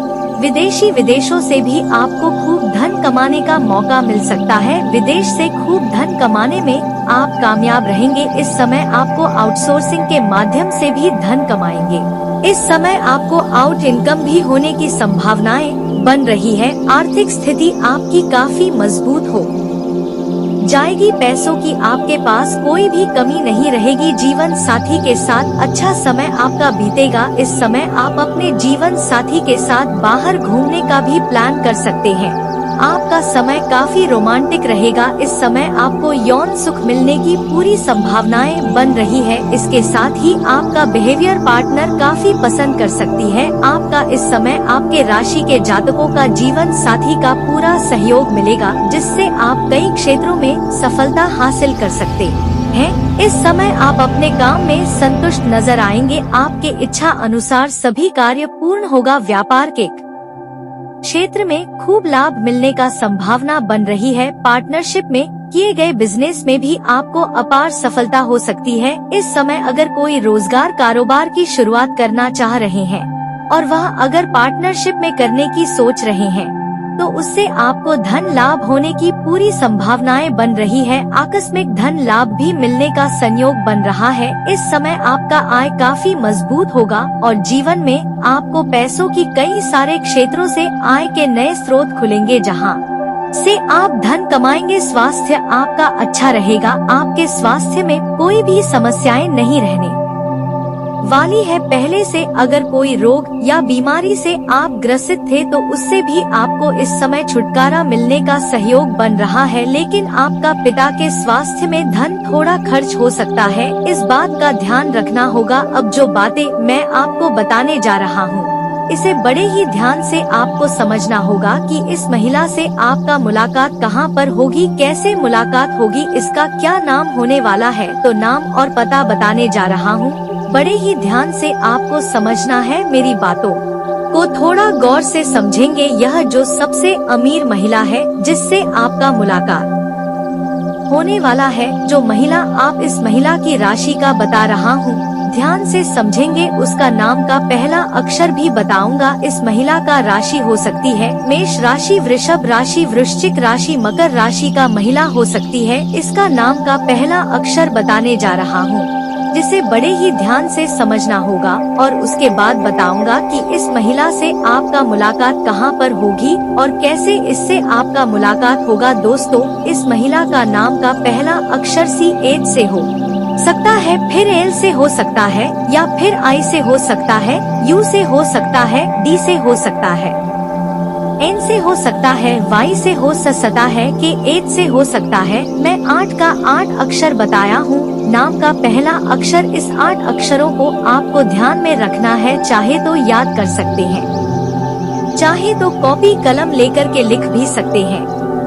विदेशों से भी आपको खूब धन कमाने का मौका मिल सकता है। विदेश से खूब धन कमाने में आप कामयाब रहेंगे। इस समय आपको आउटसोर्सिंग के माध्यम से भी धन कमाएंगे। इस समय आपको आउट इनकम भी होने की संभावनाएं बन रही है। आर्थिक स्थिति आपकी काफी मजबूत हो जाएगी। पैसों की आपके पास कोई भी कमी नहीं रहेगी। जीवन साथी के साथ अच्छा समय आपका बीतेगा। इस समय आप अपने जीवन साथी के साथ बाहर घूमने का भी प्लान कर सकते हैं। आपका समय काफी रोमांटिक रहेगा। इस समय आपको यौन सुख मिलने की पूरी संभावनाएं बन रही है। इसके साथ ही आपका बिहेवियर पार्टनर काफी पसंद कर सकती है। आपका इस समय आपके राशि के जातकों का जीवन साथी का पूरा सहयोग मिलेगा जिससे आप कई क्षेत्रों में सफलता हासिल कर सकते हैं। इस समय आप अपने काम में संतुष्ट नजर आएंगे। आपके इच्छा अनुसार सभी कार्य पूर्ण होगा। व्यापार के क्षेत्र में खूब लाभ मिलने का संभावना बन रही है। पार्टनरशिप में किए गए बिजनेस में भी आपको अपार सफलता हो सकती है। इस समय अगर कोई रोजगार, कारोबार की शुरुआत करना चाह रहे हैं और वह अगर पार्टनरशिप में करने की सोच रहे हैं तो उससे आपको धन लाभ होने की पूरी संभावनाएं बन रही है। आकस्मिक धन लाभ भी मिलने का संयोग बन रहा है। इस समय आपका आय काफी मजबूत होगा और जीवन में आपको पैसों की कई सारे क्षेत्रों से आय के नए स्रोत खुलेंगे जहां से आप धन कमाएंगे। स्वास्थ्य आपका अच्छा रहेगा, आपके स्वास्थ्य में कोई भी समस्याएं नहीं रहने वाली है। पहले से अगर कोई रोग या बीमारी से आप ग्रसित थे तो उससे भी आपको इस समय छुटकारा मिलने का सहयोग बन रहा है। लेकिन आपका पिता के स्वास्थ्य में धन थोड़ा खर्च हो सकता है, इस बात का ध्यान रखना होगा। अब जो बातें मैं आपको बताने जा रहा हूँ, इसे बड़े ही ध्यान से आपको समझना होगा कि इस महिला से आपका मुलाकात कहाँ पर होगी, कैसे मुलाकात होगी, इसका क्या नाम होने वाला है। तो नाम और पता बताने जा रहा हूँ, बड़े ही ध्यान से आपको समझना है। मेरी बातों को थोड़ा गौर से समझेंगे। यह जो सबसे अमीर महिला है जिससे आपका मुलाकात होने वाला है, जो महिला, आप इस महिला की राशि का बता रहा हूँ, ध्यान से समझेंगे। उसका नाम का पहला अक्षर भी बताऊंगा। इस महिला का राशि हो सकती है मेष राशि, वृषभ राशि, वृश्चिक राशि, मकर राशि का महिला हो सकती है। इसका नाम का पहला अक्षर बताने जा रहा हूँ, जिसे बड़े ही ध्यान से समझना होगा और उसके बाद बताऊंगा कि इस महिला से आपका मुलाकात कहां पर होगी और कैसे इससे आपका मुलाकात होगा। दोस्तों, इस महिला का नाम का पहला अक्षर CH से हो सकता है, फिर L से हो सकता है, या फिर I से हो सकता है, U से हो सकता है, D से हो सकता है, N से हो सकता है, Y से हो सकता है, कि H से हो सकता है। मैं 8 का 8 अक्षर बताया हूँ। नाम का पहला अक्षर, इस 8 अक्षरों को आपको ध्यान में रखना है। चाहे तो याद कर सकते हैं, चाहे तो कॉपी कलम लेकर के लिख भी सकते हैं।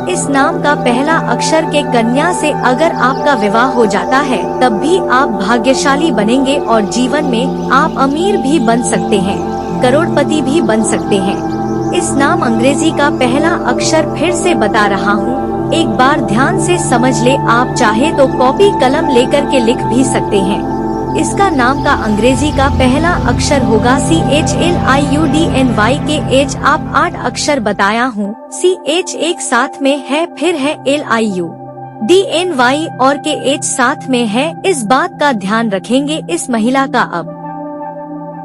इस नाम का पहला अक्षर के कन्या से अगर आपका विवाह हो जाता है तब भी आप भाग्यशाली बनेंगे और जीवन में आप अमीर भी बन सकते हैं, करोड़पति भी बन सकते हैं। इस नाम अंग्रेजी का पहला अक्षर फिर से बता रहा हूँ, एक बार ध्यान से समझ ले। आप चाहे तो कॉपी कलम लेकर के लिख भी सकते हैं। इसका नाम का अंग्रेजी का पहला अक्षर होगा CHLIUDNY के H। आप 8 अक्षर बताया हूँ। CH एक साथ में है, फिर है LIUDNY और के H साथ में है। इस बात का ध्यान रखेंगे। इस महिला का अब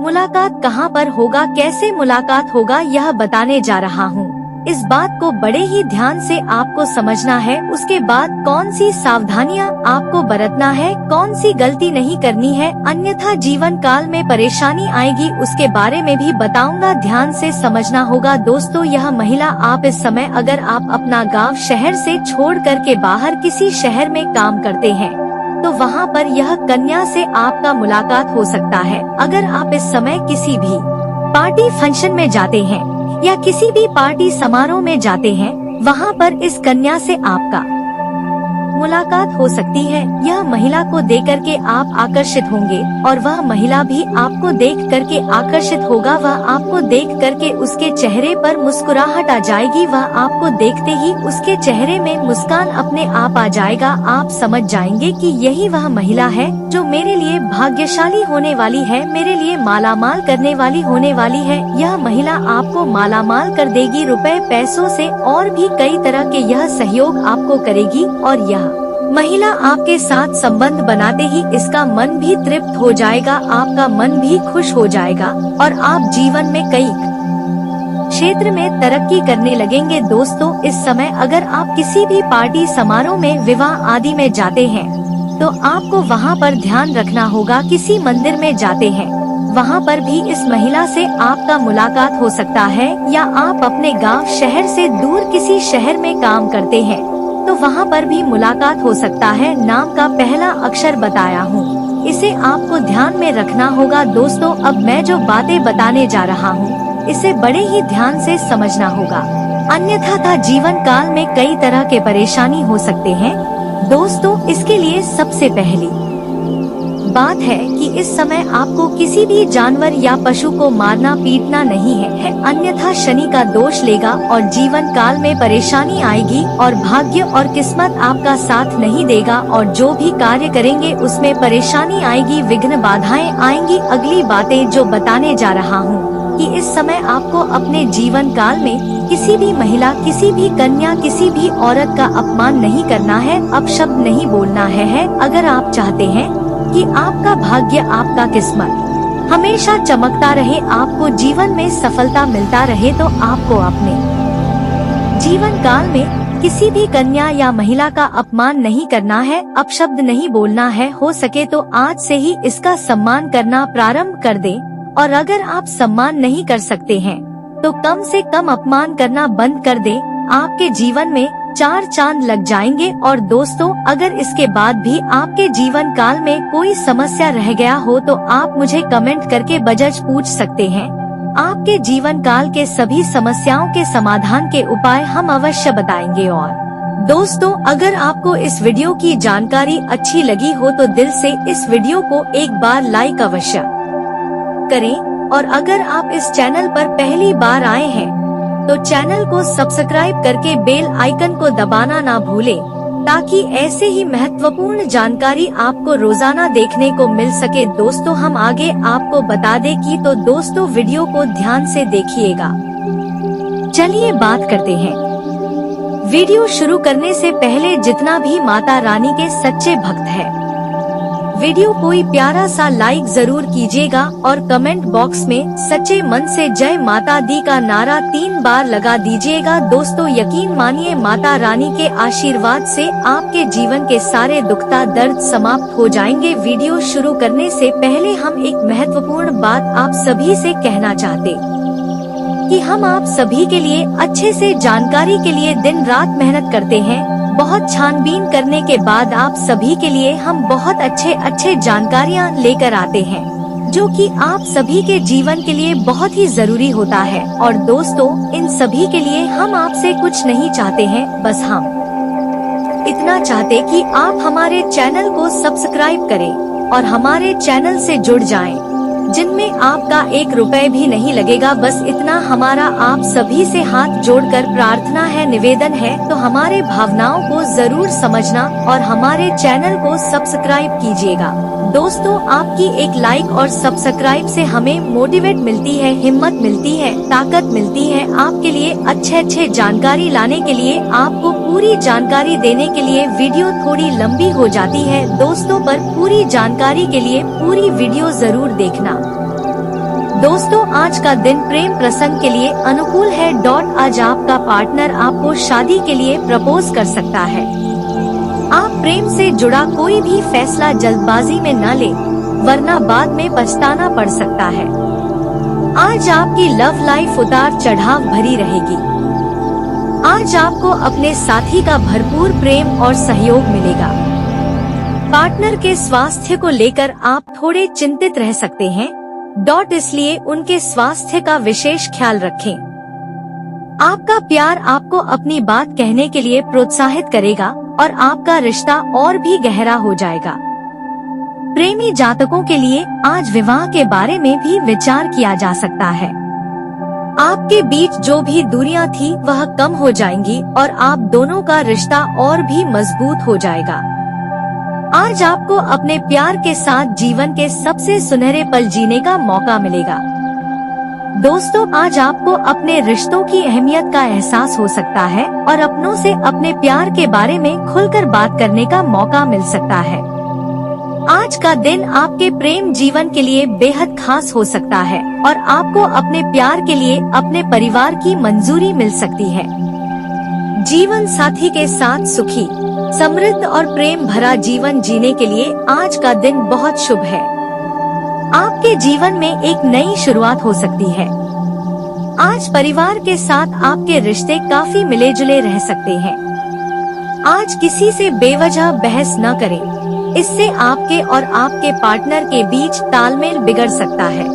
मुलाकात कहाँ पर होगा, कैसे मुलाकात होगा, यह बताने जा रहा हूँ। इस बात को बड़े ही ध्यान से आपको समझना है। उसके बाद कौन सी सावधानियां आपको बरतना है, कौन सी गलती नहीं करनी है, अन्यथा जीवन काल में परेशानी आएगी, उसके बारे में भी बताऊंगा। ध्यान से समझना होगा। दोस्तों, यह महिला, आप इस समय अगर आप अपना गांव शहर से छोड़ करके बाहर किसी शहर में काम करते हैं तो वहाँ पर यह कन्या से आपका मुलाकात हो सकता है। अगर आप इस समय किसी भी पार्टी फंक्शन में जाते हैं या किसी भी पार्टी समारोह में जाते हैं, वहाँ पर इस कन्या से आपका मुलाकात हो सकती है। यह महिला को देख करके आप आकर्षित होंगे और वह महिला भी आपको देख करके आकर्षित होगा। वह आपको देख करके उसके चेहरे पर मुस्कुराहट आ जाएगी। वह आपको देखते ही उसके चेहरे में मुस्कान अपने आप आ जाएगा। आप समझ जाएंगे कि यही वह महिला है जो मेरे लिए भाग्यशाली होने वाली है, मेरे लिए मालामाल करने वाली होने वाली है। यह महिला आपको मालामाल कर देगी, रुपए पैसों से, और भी कई तरह के यह सहयोग आपको करेगी। और यह महिला आपके साथ संबंध बनाते ही इसका मन भी तृप्त हो जाएगा, आपका मन भी खुश हो जाएगा और आप जीवन में कई क्षेत्र में तरक्की करने लगेंगे। दोस्तों, इस समय अगर आप किसी भी पार्टी समारोह में, विवाह आदि में जाते हैं तो आपको वहां पर ध्यान रखना होगा। किसी मंदिर में जाते हैं, वहां पर भी इस महिला से आपका मुलाकात हो सकता है। या आप अपने गांव शहर से दूर किसी शहर में काम करते हैं तो वहां पर भी मुलाकात हो सकता है। नाम का पहला अक्षर बताया हूँ, इसे आपको ध्यान में रखना होगा। दोस्तों, अब मैं जो बातें बताने जा रहा हूँ, इसे बड़े ही ध्यान से समझना होगा, अन्यथा जीवन काल में कई तरह के परेशानी हो सकते हैं। दोस्तों, इसके लिए सबसे पहली बात है कि इस समय आपको किसी भी जानवर या पशु को मारना पीटना नहीं है, अन्यथा शनि का दोष लेगा और जीवन काल में परेशानी आएगी और भाग्य और किस्मत आपका साथ नहीं देगा और जो भी कार्य करेंगे उसमें परेशानी आएगी, विघ्न बाधाएं आएंगी। अगली बातें जो बताने जा रहा हूँ कि इस समय आपको अपने जीवन काल में किसी भी महिला, किसी भी कन्या, किसी भी औरत का अपमान नहीं करना है, अपशब्द नहीं बोलना है। अगर आप चाहते हैं कि आपका भाग्य, आपका किस्मत हमेशा चमकता रहे, आपको जीवन में सफलता मिलता रहे, तो आपको अपने जीवन काल में किसी भी कन्या या महिला का अपमान नहीं करना है, अपशब्द नहीं बोलना है। हो सके तो आज से ही इसका सम्मान करना प्रारंभ कर दें, और अगर आप सम्मान नहीं कर सकते हैं तो कम से कम अपमान करना बंद कर दें। आपके जीवन में 4 चांद लग जाएंगे। और दोस्तों, अगर इसके बाद भी आपके जीवन काल में कोई समस्या रह गया हो तो आप मुझे कमेंट करके बजज पूछ सकते हैं। आपके जीवन काल के सभी समस्याओं के समाधान के उपाय हम अवश्य बताएंगे। और दोस्तों, अगर आपको इस वीडियो की जानकारी अच्छी लगी हो तो दिल से इस वीडियो को एक बार लाइक अवश्य करें। और अगर आप इस चैनल पर पहली बार आए हैं तो चैनल को सब्सक्राइब करके बेल आइकन को दबाना ना भूलें, ताकि ऐसे ही महत्वपूर्ण जानकारी आपको रोजाना देखने को मिल सके। दोस्तों, हम आगे आपको बता दें कि तो दोस्तों वीडियो को ध्यान से देखिएगा। चलिए बात करते हैं। वीडियो शुरू करने से पहले जितना भी माता रानी के सच्चे भक्त हैं, वीडियो कोई प्यारा सा लाइक जरूर कीजिएगा और कमेंट बॉक्स में सच्चे मन से जय माता दी का नारा 3 बार लगा दीजिएगा। दोस्तों, यकीन मानिए माता रानी के आशीर्वाद से आपके जीवन के सारे दुखता दर्द समाप्त हो जाएंगे। वीडियो शुरू करने से पहले हम एक महत्वपूर्ण बात आप सभी से कहना चाहते कि हम आप सभी के लिए अच्छे से जानकारी के लिए दिन रात मेहनत करते हैं। बहुत छानबीन करने के बाद आप सभी के लिए हम बहुत अच्छे जानकारियाँ लेकर आते हैं, जो कि आप सभी के जीवन के लिए बहुत ही जरूरी होता है। और दोस्तों, इन सभी के लिए हम आपसे कुछ नहीं चाहते हैं, बस हम इतना चाहते कि आप हमारे चैनल को सब्सक्राइब करें और हमारे चैनल से जुड़ जाएं, जिनमें आपका 1 रुपए भी नहीं लगेगा। बस इतना हमारा आप सभी से हाथ जोड़कर प्रार्थना है, निवेदन है। तो हमारे भावनाओं को जरूर समझना और हमारे चैनल को सब्सक्राइब कीजिएगा। दोस्तों, आपकी एक लाइक और सब्सक्राइब से हमें मोटिवेट मिलती है, हिम्मत मिलती है, ताकत मिलती है आपके लिए अच्छे जानकारी लाने के लिए, आपको पूरी जानकारी देने के लिए। वीडियो थोड़ी लंबी हो जाती है दोस्तों, पर पूरी जानकारी के लिए पूरी वीडियो जरूर देखना। दोस्तों, आज का दिन प्रेम प्रसंग के लिए अनुकूल है। आज आपका पार्टनर आपको शादी के लिए प्रपोज कर सकता है। आप प्रेम से जुड़ा कोई भी फैसला जल्दबाजी में न लें, वरना बाद में पछताना पड़ सकता है। आज आपकी लव लाइफ उतार चढ़ाव भरी रहेगी। आज आपको अपने साथी का भरपूर प्रेम और सहयोग मिलेगा। पार्टनर के स्वास्थ्य को लेकर आप थोड़े चिंतित रह सकते हैं। इसलिए उनके स्वास्थ्य का विशेष ख्याल रखें। आपका प्यार आपको अपनी बात कहने के लिए प्रोत्साहित करेगा और आपका रिश्ता और भी गहरा हो जाएगा। प्रेमी जातकों के लिए आज विवाह के बारे में भी विचार किया जा सकता है। आपके बीच जो भी दूरियां थी वह कम हो जाएंगी और आप दोनों का रिश्ता और भी मजबूत हो जाएगा। आज आपको अपने प्यार के साथ जीवन के सबसे सुनहरे पल जीने का मौका मिलेगा। दोस्तों, आज आपको अपने रिश्तों की अहमियत का एहसास हो सकता है और अपनों से अपने प्यार के बारे में खुलकर बात करने का मौका मिल सकता है। आज का दिन आपके प्रेम जीवन के लिए बेहद खास हो सकता है और आपको अपने प्यार के लिए अपने परिवार की मंजूरी मिल सकती है। जीवन साथी के साथ सुखी, समृद्ध और प्रेम भरा जीवन जीने के लिए आज का दिन बहुत शुभ है। आपके जीवन में एक नई शुरुआत हो सकती है। आज परिवार के साथ आपके रिश्ते काफी मिले जुले रह सकते हैं। आज किसी से बेवजह बहस न करें, इससे आपके और आपके पार्टनर के बीच तालमेल बिगड़ सकता है।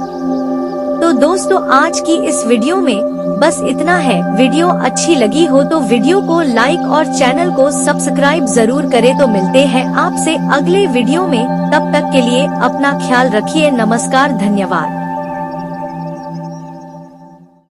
तो दोस्तों, आज की इस वीडियो में बस इतना है। वीडियो अच्छी लगी हो तो वीडियो को लाइक और चैनल को सब्सक्राइब जरूर करें। तो मिलते हैं आपसे अगले वीडियो में, तब तक के लिए अपना ख्याल रखिए। नमस्कार, धन्यवाद।